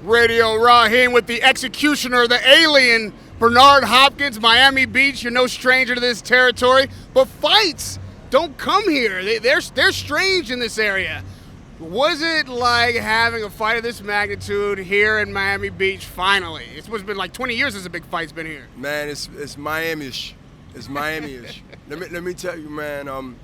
Radio Rahim with the Executioner, the alien, Bernard Hopkins, Miami Beach. You're no stranger to this territory, but fights don't come here. They're strange in this area. Was it like having a fight of this magnitude here in Miami Beach finally? It's been like 20 years since a big fight's been here. Man, it's Miami-ish. It's Miami-ish. let me tell you, man,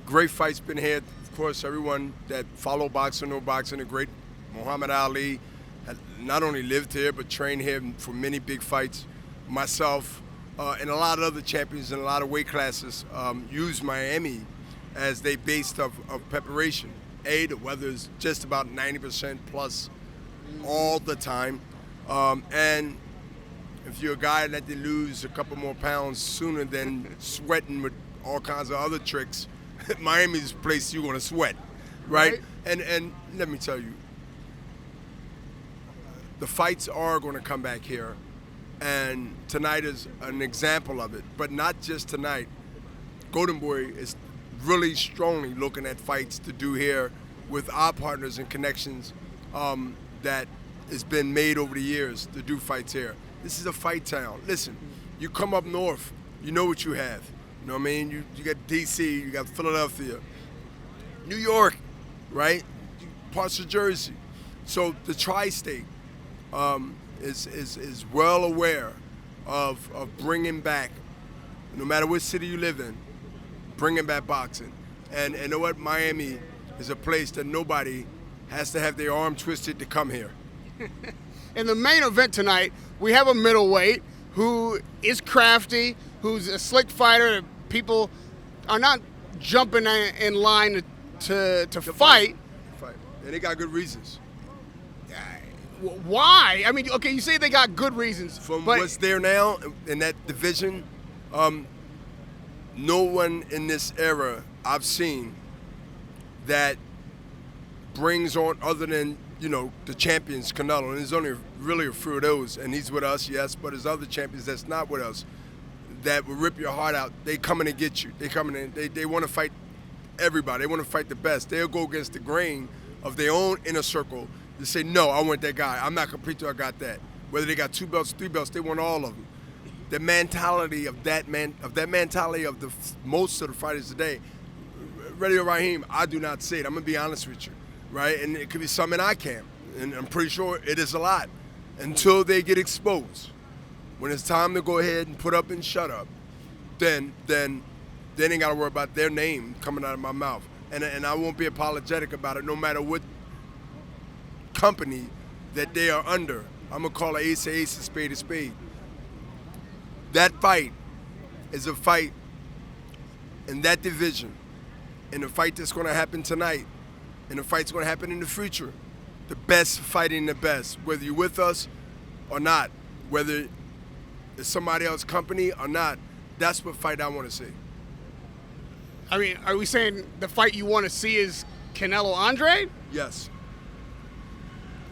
great fights been here. Of course, everyone that follow boxing, know boxing, the great Muhammad Ali had not only lived here but trained here for many big fights. Myself and a lot of other champions in a lot of weight classes use Miami as their base of preparation. The weather is just about 90% plus all the time. And if you're a guy that they lose a couple more pounds sooner than sweating with all kinds of other tricks, Miami's the place you're going to sweat, right? And let me tell you, the fights are going to come back here, and tonight is an example of it. But not just tonight. Golden Boy is really strongly looking at fights to do here with our partners and connections that has been made over the years to do fights here. This is a fight town. Listen, you come up north, you know what you have. You know what I mean? You got D.C., you got Philadelphia, New York, right? Parts of Jersey. So the tri-state is well aware of bringing back, no matter what city you live in, bringing back boxing. And you know what? Miami is a place that nobody has to have their arm twisted to come here. In the main event tonight, we have a middleweight who is crafty, who's a slick fighter. People are not jumping in line to fight. And they got good reasons. Why? I mean, okay, you say they got good reasons. From what's there now in that division, no one in this era I've seen that brings on, other than, the champions, Canelo, and there's only really a few of those, and he's with us, yes, but there's other champions that's not with us that will rip your heart out. They coming to get you. They coming in. They want to fight everybody. They want to fight the best. They'll go against the grain of their own inner circle to say, no, I want that guy. I'm not complete till I got that. Whether they got 2 belts, 3 belts, they want all of them. The mentality of that mentality of most of the fighters today, Radio Rahim, I do not see it. I'm gonna be honest with you, right? And it could be something I can't, and I'm pretty sure it is a lot. Until they get exposed, when it's time to go ahead and put up and shut up, then they ain't gotta worry about their name coming out of my mouth, and I won't be apologetic about it, no matter what company that they are under. I'm gonna call an ace a spade a spade. That fight is a fight in that division, and the fight that's gonna happen tonight, and the fight's gonna happen in the future. The best fighting the best, whether you're with us or not, whether it's somebody else's company or not. That's what fight I want to see. I mean, are we saying the fight you want to see is Canelo Andrade? Yes.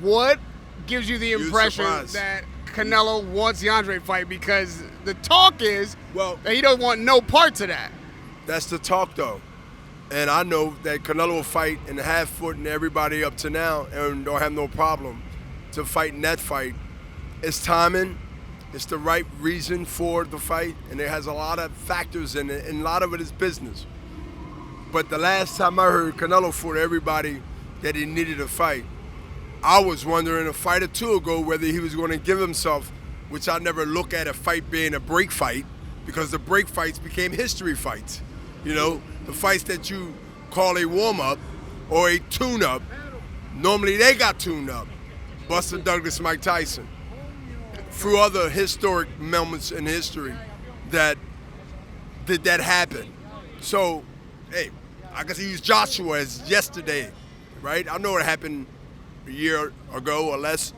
What gives you the impression that Canelo wants the Andrade fight? Because the talk is that he don't want no parts of that. That's the talk, though. And I know that Canelo will fight in the half foot and everybody up to now and don't have no problem to fight in that fight. It's timing. It's the right reason for the fight, and it has a lot of factors in it, and a lot of it is business. But the last time I heard Canelo fought everybody that he needed a fight, I was wondering a fight or two ago whether he was going to give himself, which I never look at a fight being a break fight, because the break fights became history fights. The fights that you call a warm-up or a tune-up, normally they got tuned up. Buster Douglas, Mike Tyson. Through other historic moments in history that did that happen. So, hey, I guess I use Joshua as yesterday, right? I know it happened a year ago or less.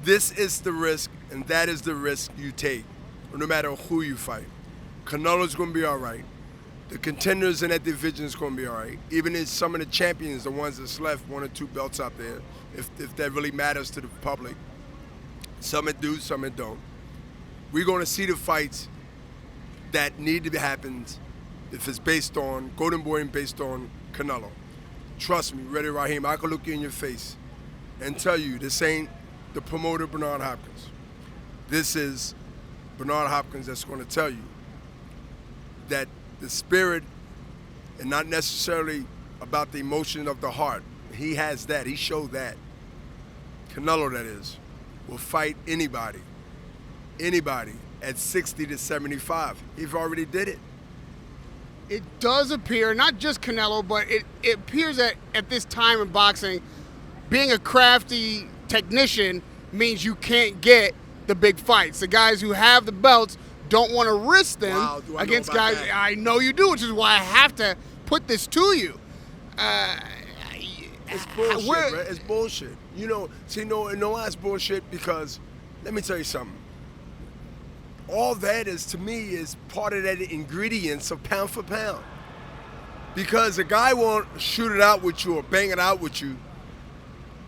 This is the risk, and that is the risk you take, no matter who you fight. Canelo's going to be all right. The contenders in that division is going to be all right. Even if some of the champions, the ones that's left, 1 or 2 belts out there, if that really matters to the public. Some it do, some it don't. We're going to see the fights that need to happen if it's based on Golden Boy and based on Canelo. Trust me, Radio Rahim, I can look you in your face and tell you this ain't the promoter Bernard Hopkins. This is Bernard Hopkins that's going to tell you that the spirit and not necessarily about the emotion of the heart. He has that. He showed that. Canelo, that is, will fight anybody at 60 to 75. He already did it. It does appear, not just Canelo, but it appears that at this time in boxing, being a crafty technician means you can't get the big fights. The guys who have the belts don't want to risk them against guys. That? I know you do, which is why I have to put this to you. It's bullshit, bro. It's bullshit. You know why it's bullshit? Because let me tell you something. All that is, to me, is part of that ingredients of pound for pound. Because a guy won't shoot it out with you or bang it out with you.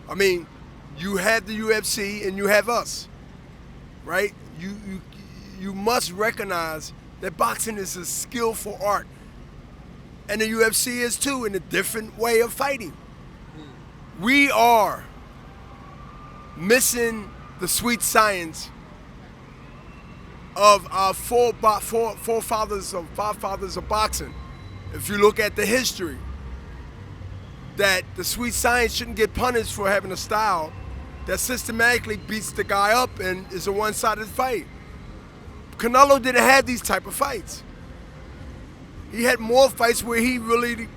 I mean, you have the UFC and you have us, right? You must recognize that boxing is a skillful art. And the UFC is too, in a different way of fighting. We are missing the sweet science of our forefathers of boxing. If you look at the history, that the sweet science shouldn't get punished for having a style that systematically beats the guy up and is a one-sided fight. Canelo didn't have these type of fights. He had more fights where he really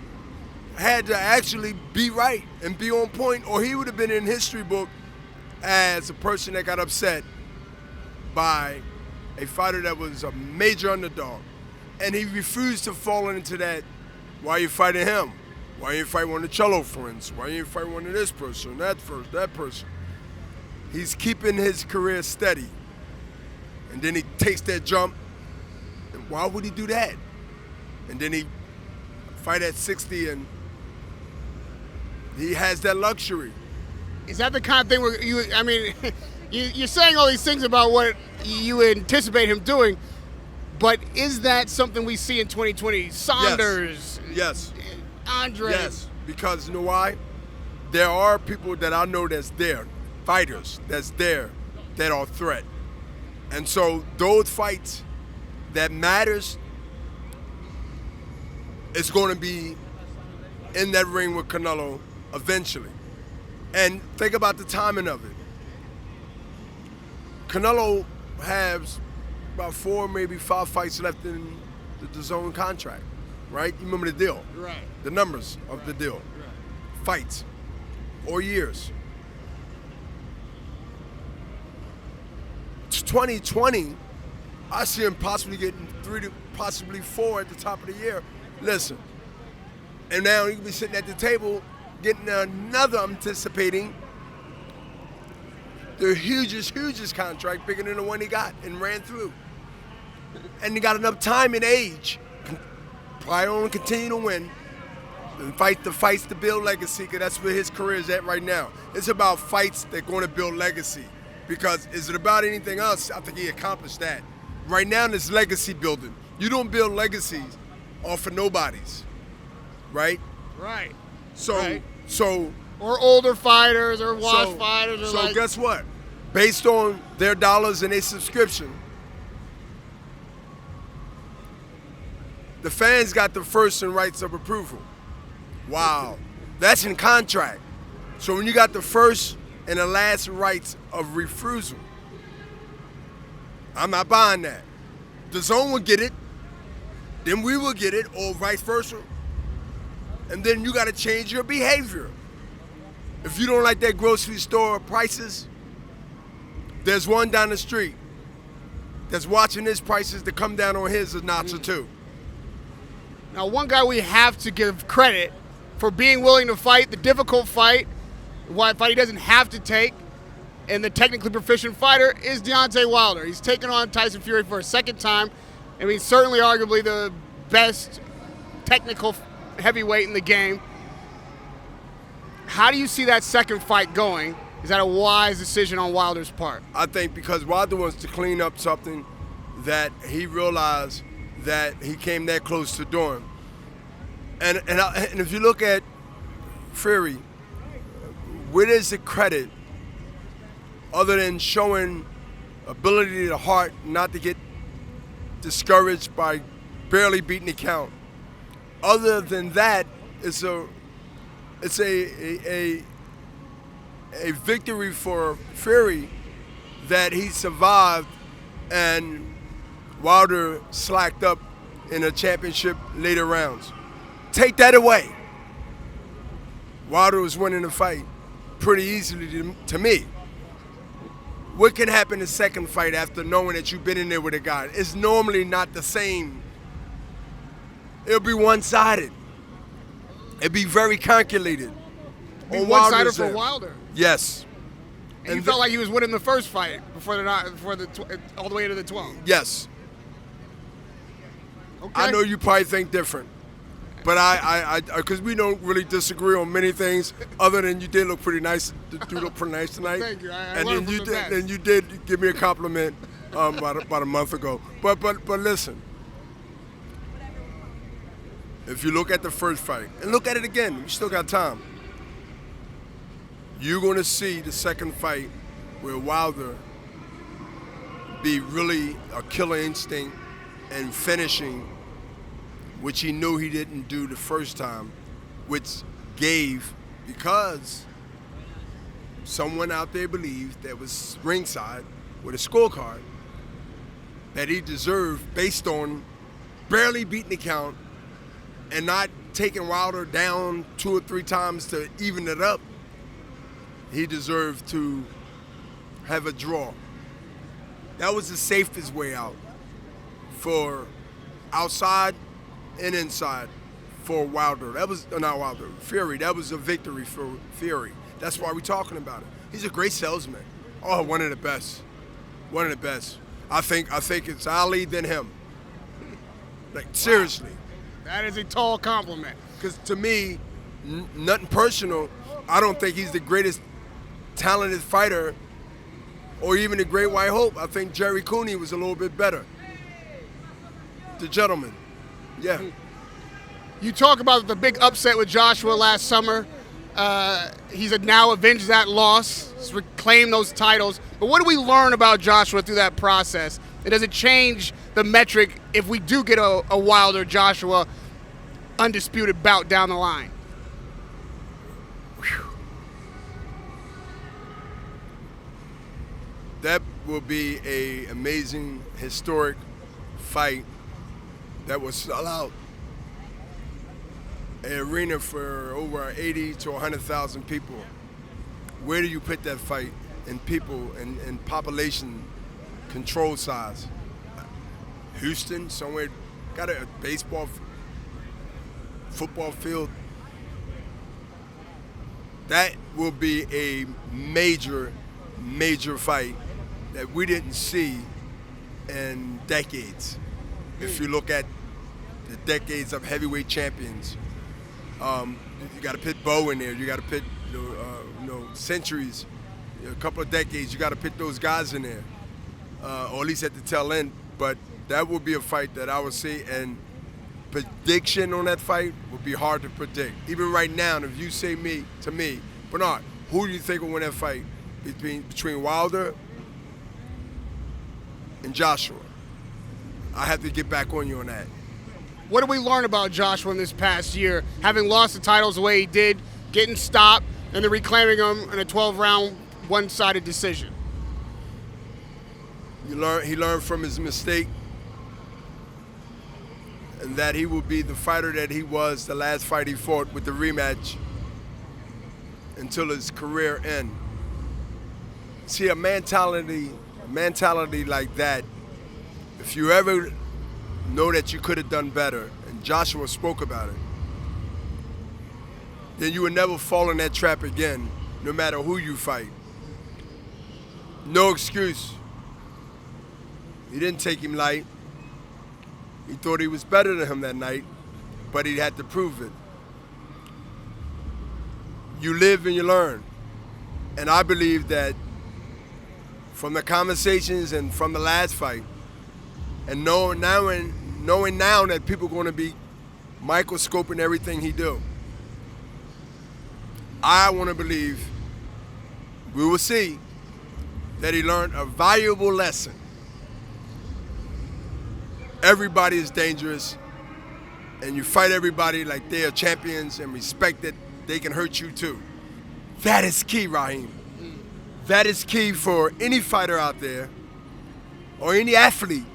had to actually be right and be on point, or he would have been in history book as a person that got upset by a fighter that was a major underdog. And he refused to fall into that, why are you fighting him? Why you fight one of the cello friends? Why you fight one of this person, that person? He's keeping his career steady. And then he takes that jump. And why would he do that? And then he fight at 60 and he has that luxury. Is that the kind of thing where you're saying all these things about what you anticipate him doing, but is that something we see in 2020? Saunders, yes. Andre. Yes, because you know why? There are people that I know that's there, fighters that's there, that are a threat. And so those fights that matters is going to be in that ring with Canelo eventually. And think about the timing of it. Canelo has about 4, maybe 5 fights left in the DAZN contract, right? You remember the deal? Right. The numbers of the deal. Right. Fights or years. 2020, I see him possibly getting 3 to possibly 4 at the top of the year. Listen, and now he could be sitting at the table getting another, I'm anticipating, the hugest contract, bigger than the one he got and ran through. And he got enough time and age, probably only continue to win, and fight the fights to build legacy, because that's where his career is at right now. It's about fights that are going to build legacy. Because is it about anything else? I think he accomplished that. Right now, there's legacy building. You don't build legacies off of nobodies, right? Right. So or older fighters or washed fighters. Or so guess what? Based on their dollars and their subscription, the fans got the first and rights of approval. Wow, that's in contract. So when you got the first and the last rights of refusal, I'm not buying that. The DAZN will get it, then we will get it, or vice versa. And then you got to change your behavior. If you don't like that grocery store prices, there's one down the street that's watching his prices to come down on his a notch or two. Now, one guy we have to give credit for being willing to fight the difficult fight, one fight he doesn't have to take, and the technically proficient fighter is Deontay Wilder. He's taken on Tyson Fury for a second time. I mean, certainly arguably the best technical heavyweight in the game. How do you see that second fight going? Is that a wise decision on Wilder's part? I think because Wilder wants to clean up something that he realized that he came that close to doing. And if you look at Fury, where is the credit other than showing ability to heart, not to get discouraged by barely beating the count? Other than that, it's a victory for Fury that he survived and Wilder slacked up in a championship later rounds. Take that away. Wilder was winning the fight pretty easily to me. What can happen in the second fight after knowing that you've been in there with a guy? It's normally not the same. It'll be one-sided. It'll be very calculated. One-sided for Wilder? Yes. And you felt like he was winning the first fight all the way into the 12th? Yes. Okay. I know you probably think different, but because we don't really disagree on many things, other than you did look pretty nice. You look pretty nice tonight. Thank you. And then you did give me a compliment about a month ago. But listen, if you look at the first fight and look at it again, we still got time. You're going to see the second fight where Wilder be really a killer instinct and finishing, which he knew he didn't do the first time, which gave, because someone out there believed that was ringside with a scorecard that he deserved based on barely beating the count and not taking Wilder down 2 or 3 times to even it up. He deserved to have a draw. That was the safest way out for outside and inside for Wilder. That was not Wilder, Fury. That was a victory for Fury. That's why we're talking about it. He's a great salesman. Oh, one of the best. One of the best. I think it's Ali than him. Like, seriously. That is a tall compliment. Because to me, nothing personal, I don't think he's the greatest talented fighter or even the Great White Hope. I think Jerry Cooney was a little bit better. The gentleman. Yeah. You talk about the big upset with Joshua last summer. He's now avenged that loss. He's reclaimed those titles. But what do we learn about Joshua through that process? And does it change the metric if we do get a Wilder Joshua undisputed bout down the line? Whew. That will be an amazing, historic fight that will sell out an arena for over 80 to 100,000 people. Where do you put that fight in people and population control size? Houston, somewhere, got a baseball, football field. That will be a major, major fight that we didn't see in decades. If you look at the decades of heavyweight champions, you got to put Bo in there. You got to put centuries, a couple of decades. You got to put those guys in there, or at least at the tail end. But that will be a fight that I would see, and prediction on that fight would be hard to predict. Even right now, if you say to me, Bernard, who do you think will win that fight between Wilder and Joshua? I have to get back on you on that. What did we learn about Joshua in this past year, having lost the titles the way he did, getting stopped, and then reclaiming them in a 12-round, one-sided decision? He learned from his mistake, and that he will be the fighter that he was the last fight he fought with the rematch until his career end. See, a mentality like that, if you ever know that you could have done better, and Joshua spoke about it, then you would never fall in that trap again, no matter who you fight. No excuse. He didn't take him light. He thought he was better than him that night, but he had to prove it. You live and you learn. And I believe that from the conversations and from the last fight, and knowing now that people are going to be microscoping everything he do, I want to believe we will see that he learned a valuable lesson. Everybody is dangerous, and you fight everybody like they are champions and respect that they can hurt you too. That is key, Rahim. That is key for any fighter out there or any athlete.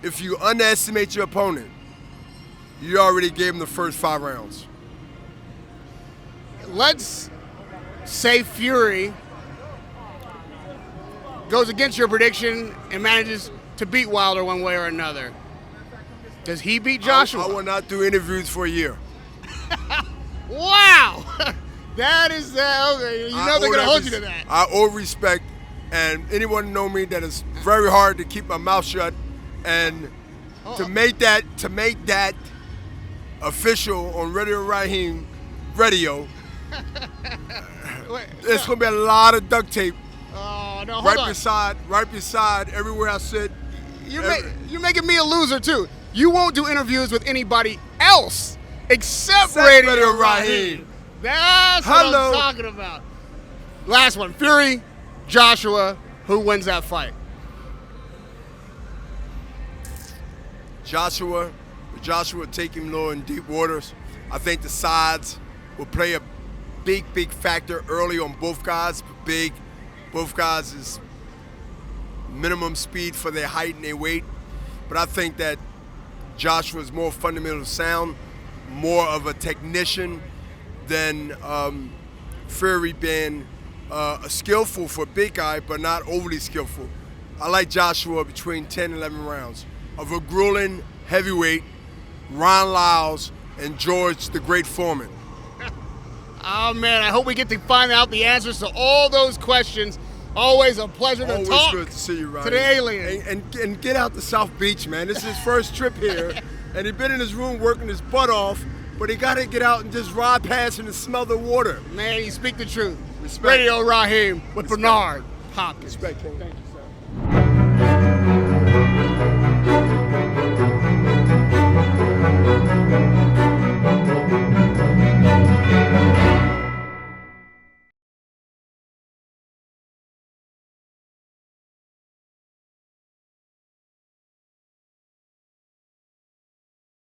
If you underestimate your opponent, you already gave him the first 5 rounds. Let's say Fury goes against your prediction and manages to beat Wilder one way or another. Does he beat Joshua? I will not do interviews for a year. Wow! That is, okay, you know they're going to hold you to that. I owe respect, and anyone know me that it's very hard to keep my mouth shut, and to make that official on Radio Rahim radio, there's going to be a lot of duct tape. Oh, no, hold on. Right beside everywhere I sit. You're making me a loser, too. You won't do interviews with anybody else except Radio Rahim. That's what I'm talking about. Last one, Fury, Joshua, who wins that fight? Joshua take him low in deep waters. I think the sides will play a big factor early on both guys. Both guys is minimum speed for their height and their weight. But I think that Joshua is more fundamental sound, more of a technician than Fury being skillful for a big guy, but not overly skillful. I like Joshua between 10 and 11 rounds of a grueling heavyweight, Ron Lyles and George the Great Foreman. Oh, man, I hope we get to find out the answers to all those questions. Always a pleasure to talk. Always good to see you, Ryan. To the alien. And get out to South Beach, man. This is his first trip here, and he's been in his room working his butt off, but he got to get out and just ride past and smell the water. Man, you speak the truth. Respect. Radio Rahim with Bernard Hopkins. Respect, King. Thank you.